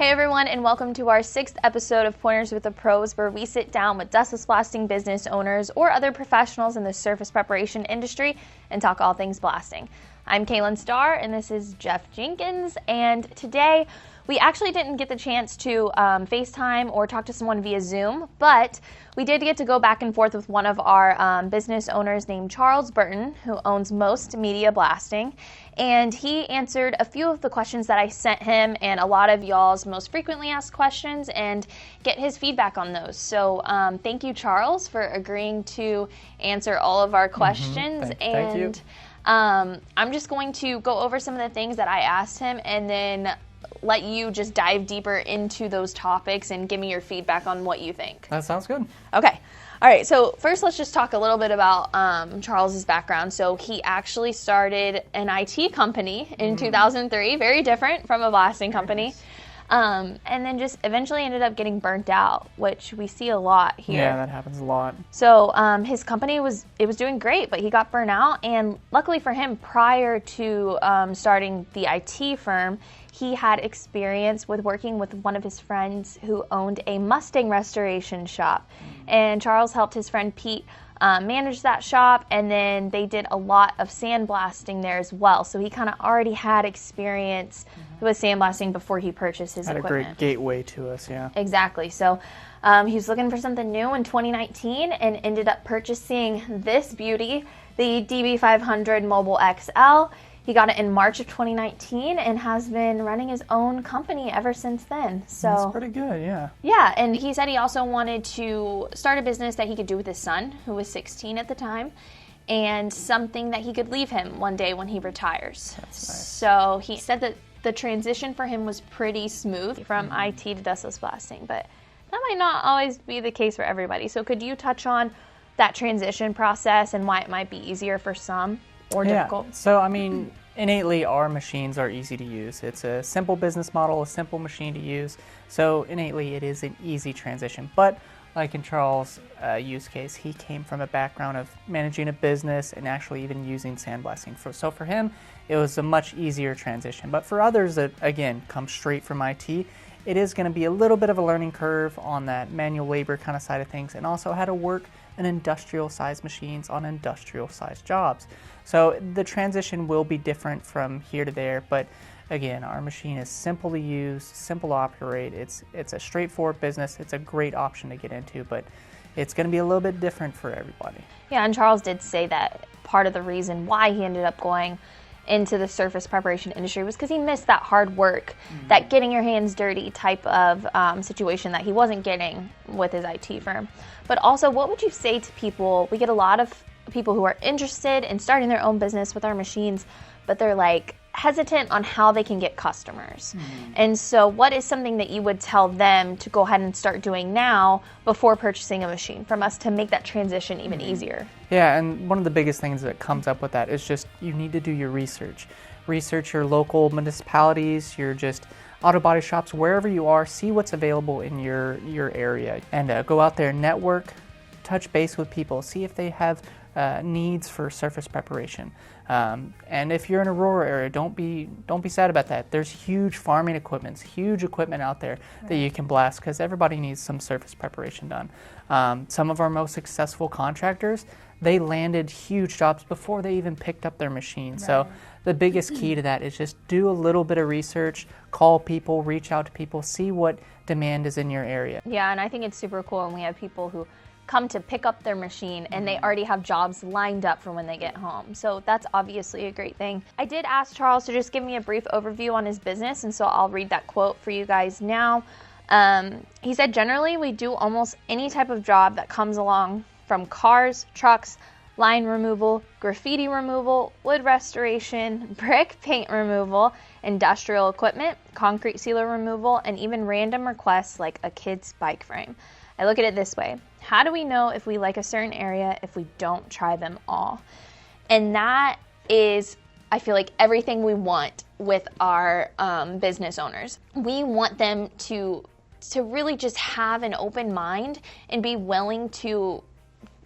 Hey everyone, and welcome to our 6th episode of Pointers with the Pros, where we sit down with Dustless Blasting Business owners or other professionals in the surface preparation industry and talk all things blasting. I'm Kaylin Starr, and this is Jeff Jenkins, and today we actually didn't get the chance to FaceTime or talk to someone via Zoom, but we did get to go back and forth with one of our business owners named Charles Burton, who owns Most Media Blasting, and he answered a few of the questions that I sent him and a lot of y'all's most frequently asked questions and get his feedback on those. So thank you, Charles, for agreeing to answer all of our questions. Thank you. I'm just going to go over some of the things that I asked him and then let you just dive deeper into those topics and give me your feedback on what you think. That sounds good. Okay. All right. So first, let's just talk a little bit about Charles's background. So he actually started an IT company in 2003, very different from a blasting company. And then just eventually ended up getting burnt out, which we see a lot here. Yeah, that happens a lot. So his company was doing great, but he got burnt out. And luckily for him, prior to starting the IT firm, he had experience with working with one of his friends who owned a Mustang restoration shop. And Charles helped his friend Pete manage that shop, and then they did a lot of sandblasting there as well. So he kind of already had experience with sandblasting before he purchased his equipment. Had a great gateway to us, yeah. Exactly. So he was looking for something new in 2019 and ended up purchasing this beauty, the DB500 Mobile XL. He got it in March of 2019 and has been running his own company ever since then. So that's pretty good, yeah. Yeah, and he said he also wanted to start a business that he could do with his son, who was 16 at the time, and something that he could leave him one day when he retires. That's nice. So he said that the transition for him was pretty smooth from IT to Dustless Blasting, but that might not always be the case for everybody. So could you touch on that transition process and why it might be easier for some or difficult? So, I mean, innately, our machines are easy to use. It's a simple business model, a simple machine to use. So, innately, it is an easy transition. But, like in Charles' use case, he came from a background of managing a business and actually even using sandblasting. So, for him, it was a much easier transition. But for others that, again, come straight from IT, it is going to be a little bit of a learning curve on that manual labor kind of side of things, and also how to work in industrial-sized machines on industrial-sized jobs. So the transition will be different from here to there, but again, our machine is simple to use, simple to operate. It's a straightforward business. It's a great option to get into, but it's going to be a little bit different for everybody. Yeah, and Charles did say that part of the reason why he ended up going into the surface preparation industry was because he missed that hard work, that getting your hands dirty type of situation that he wasn't getting with his IT firm. But also, what would you say to people? We get a lot of people who are interested in starting their own business with our machines, but they're like hesitant on how they can get customers. And so what is something that you would tell them to go ahead and start doing now before purchasing a machine from us to make that transition even easier? Yeah, and one of the biggest things that comes up with that is just you need to do your research. Research your local municipalities, your just auto body shops, wherever you are, see what's available in your area, and go out there, network, touch base with people, see if they have needs for surface preparation. And if you're in a rural area, don't be sad about that. There's huge farming equipment, huge equipment out there that you can blast, because everybody needs some surface preparation done. Some of our most successful contractors, they landed huge jobs before they even picked up their machine. Right. So the biggest key to that is just do a little bit of research, call people, reach out to people, see what demand is in your area. Yeah, and I think it's super cool when we have people who come to pick up their machine and they already have jobs lined up for when they get home. So that's obviously a great thing. I did ask Charles to just give me a brief overview on his business, and so I'll read that quote for you guys now. He said, generally, we do almost any type of job that comes along, from cars, trucks, line removal, graffiti removal, wood restoration, brick paint removal, industrial equipment, concrete sealer removal, and even random requests like a kid's bike frame. I look at it this way: how do we know if we like a certain area if we don't try them all? And that is, I feel like, everything we want with our business owners. We want them to really just have an open mind and be willing to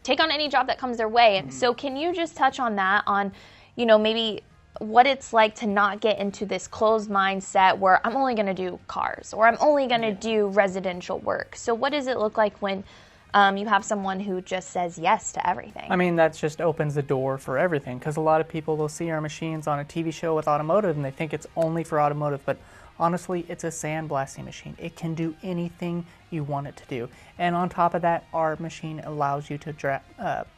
take on any job that comes their way. And so can you just touch on that, on, maybe what it's like to not get into this closed mindset where I'm only going to do cars or I'm only going to do residential work. So what does it look like when you have someone who just says yes to everything? I mean, that just opens the door for everything, because a lot of people will see our machines on a TV show with automotive and they think it's only for automotive, but honestly, it's a sandblasting machine. It can do anything you want it to do. And on top of that, our machine allows you to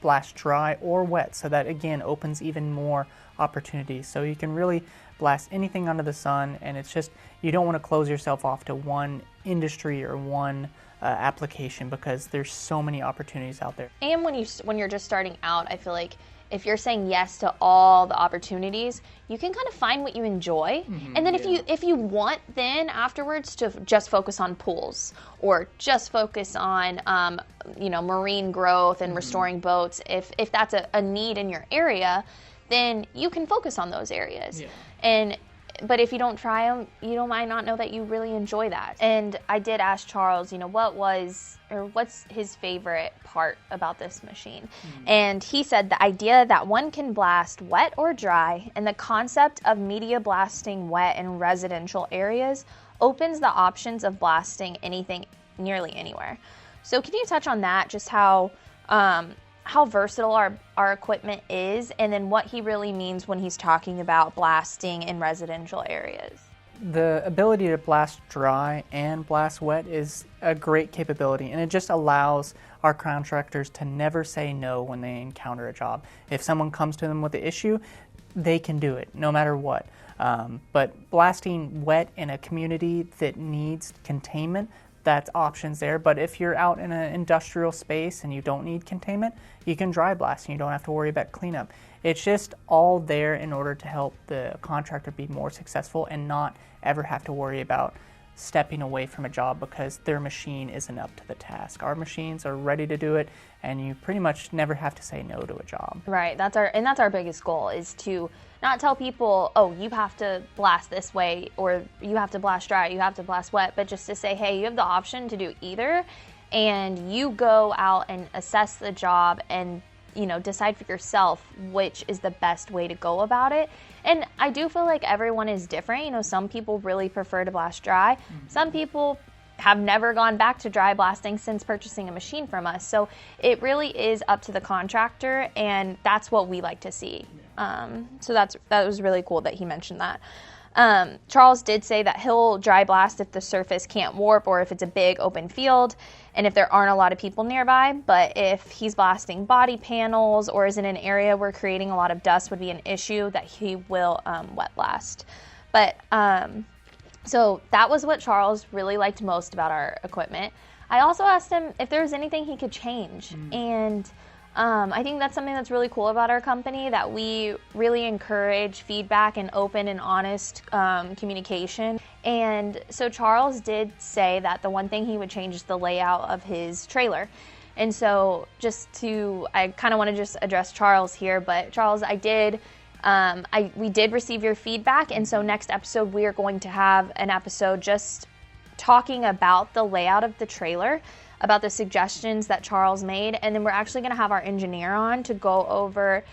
blast dry or wet, so that again opens even more opportunities. So you can really blast anything under the sun, and it's just, you don't want to close yourself off to one industry or one application, because there's so many opportunities out there. And when you're just starting out, I feel like if you're saying yes to all the opportunities, you can kind of find what you enjoy. And then if you want then afterwards to just focus on pools or just focus on marine growth and restoring boats, if that's a need in your area, then you can focus on those areas. But if you don't try them, you might not know that you really enjoy that. And I did ask Charles, what's his favorite part about this machine? And he said the idea that one can blast wet or dry, and the concept of media blasting wet in residential areas opens the options of blasting anything nearly anywhere. So can you touch on that, just how versatile our equipment is, and then what he really means when he's talking about blasting in residential areas? The ability to blast dry and blast wet is a great capability, and it just allows our contractors to never say no when they encounter a job. If someone comes to them with an issue, they can do it no matter what. But blasting wet in a community that needs containment, that's options there. But if you're out in an industrial space and you don't need containment, you can dry blast and you don't have to worry about cleanup. It's just all there in order to help the contractor be more successful and not ever have to worry about stepping away from a job because their machine isn't up to the task. Our machines are ready to do it, and you pretty much never have to say no to a job. Right, that's our biggest goal, is to not tell people, oh, you have to blast this way, or you have to blast dry, you have to blast wet, but just to say, hey, you have the option to do either, and you go out and assess the job and decide for yourself which is the best way to go about it. And I do feel like everyone is different. Some people really prefer to blast dry. Some people have never gone back to dry blasting since purchasing a machine from us. So it really is up to the contractor, and that's what we like to see. So that was really cool that he mentioned that. Charles did say that he'll dry blast if the surface can't warp or if it's a big open field and if there aren't a lot of people nearby. But if he's blasting body panels or is in an area where creating a lot of dust would be an issue, that he will wet blast. But so that was what Charles really liked most about our equipment. I also asked him if there was anything he could change. And I think that's something that's really cool about our company, that we really encourage feedback and open and honest communication. And so Charles did say that the one thing he would change is the layout of his trailer. And so I kind of want to just address Charles here, but Charles, we did receive your feedback, and so next episode we are going to have an episode just talking about the layout of the trailer, about the suggestions that Charles made, and then we're actually going to have our engineer on to go over,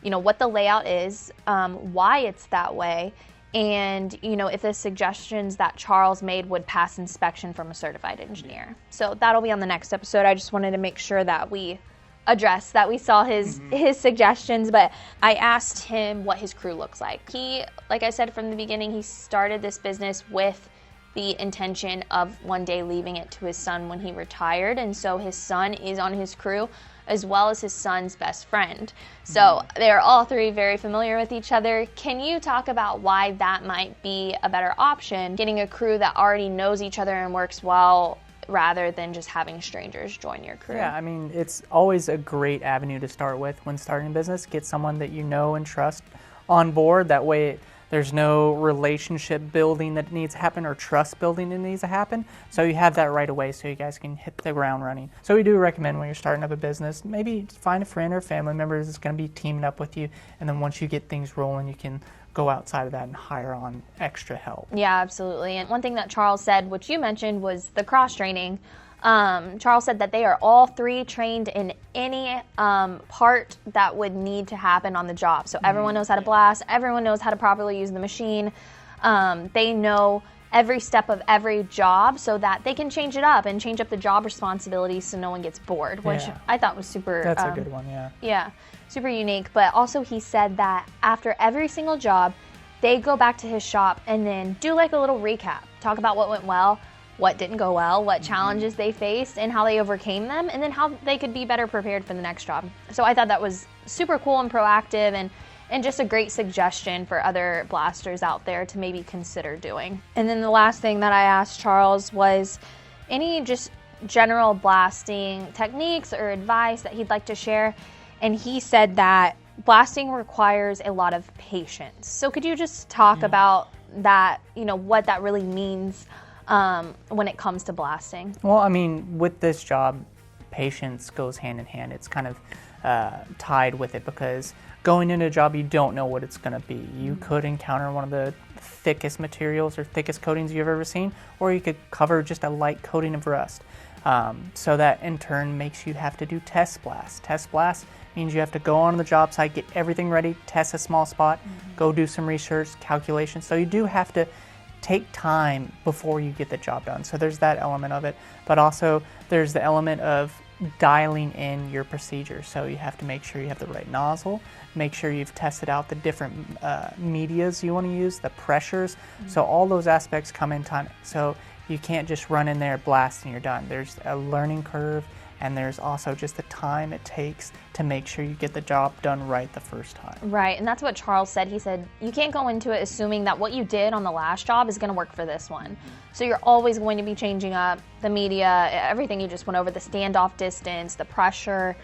what the layout is, why it's that way, and if the suggestions that Charles made would pass inspection from a certified engineer. So that'll be on the next episode. I just wanted to make sure that we addressed that. We saw his suggestions, but I asked him what his crew looks like. He, like I said from the beginning, he started this business with the intention of one day leaving it to his son when he retired, and so his son is on his crew as well as his son's best friend. So they're all three very familiar with each other. Can you talk about why that might be a better option, getting a crew that already knows each other and works well, rather than just having strangers join your crew? Yeah, I mean, it's always a great avenue to start with when starting a business. Get someone that you know and trust on board. That way there's no relationship building that needs to happen or trust building that needs to happen. So you have that right away so you guys can hit the ground running. So we do recommend when you're starting up a business, maybe find a friend or family member that's going to be teaming up with you. And then once you get things rolling, you can go outside of that and hire on extra help. Yeah, absolutely. And one thing that Charles said, which you mentioned, was the cross-training. Charles said that they are all three trained in any part that would need to happen on the job. So everyone knows how to blast, everyone knows how to properly use the machine. They know every step of every job so that they can change it up and change up the job responsibilities so no one gets bored, which I thought was super... That's a good one, yeah. Yeah, super unique. But also he said that after every single job, they go back to his shop and then do like a little recap. Talk about what went well, what didn't go well, what challenges they faced, and how they overcame them, and then how they could be better prepared for the next job. So I thought that was super cool and proactive, and just a great suggestion for other blasters out there to maybe consider doing. And then the last thing that I asked Charles was any just general blasting techniques or advice that he'd like to share. And he said that blasting requires a lot of patience. So could you just talk about that, you know, what that really means when it comes to blasting? Well, I mean, with this job, patience goes hand in hand. It's kind of tied with it because going into a job, you don't know what it's going to be. You could encounter one of the thickest materials or thickest coatings you've ever seen, or you could cover just a light coating of rust. So that in turn makes you have to do test blasts. Test blasts means you have to go on the job site, get everything ready, test a small spot, go do some research, calculations. So you do have to take time before you get the job done. So there's that element of it, but also there's the element of dialing in your procedure. So you have to make sure you have the right nozzle, make sure you've tested out the different medias you want to use, the pressures. So all those aspects come in time. So you can't just run in there, blast, and you're done. There's a learning curve, and there's also just the time it takes to make sure you get the job done right the first time. Right, and that's what Charles said. He said, you can't go into it assuming that what you did on the last job is gonna work for this one. So you're always going to be changing up the media, everything you just went over, the standoff distance, the pressure.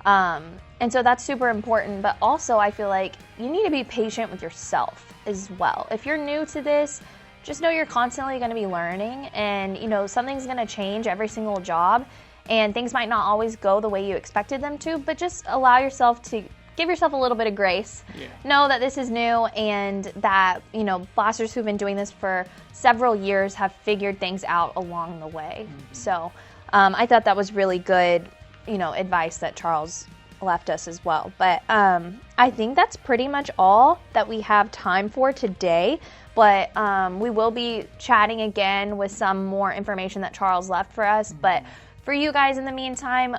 And so that's super important, but also I feel like you need to be patient with yourself as well. If you're new to this, just know you're constantly gonna be learning, and you know, something's gonna change every single job, and things might not always go the way you expected them to, but just allow yourself to give yourself a little bit of grace. Know that this is new, and that, you know, blasters who've been doing this for several years have figured things out along the way. So I thought that was really good, you know, advice that Charles left us as well. But I think that's pretty much all that we have time for today. But we will be chatting again with some more information that Charles left for us. But for you guys in the meantime,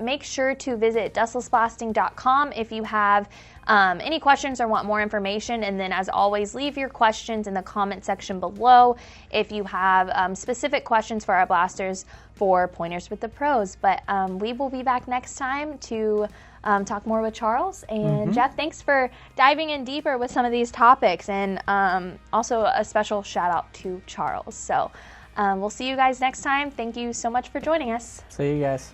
make sure to visit dustlessblasting.com if you have any questions or want more information. And then as always, leave your questions in the comment section below if you have specific questions for our blasters for Pointers with the Pros. But we will be back next time to talk more with Charles. And Jeff, thanks for diving in deeper with some of these topics. And also a special shout out to Charles. So we'll see you guys next time. Thank you so much for joining us. See you guys.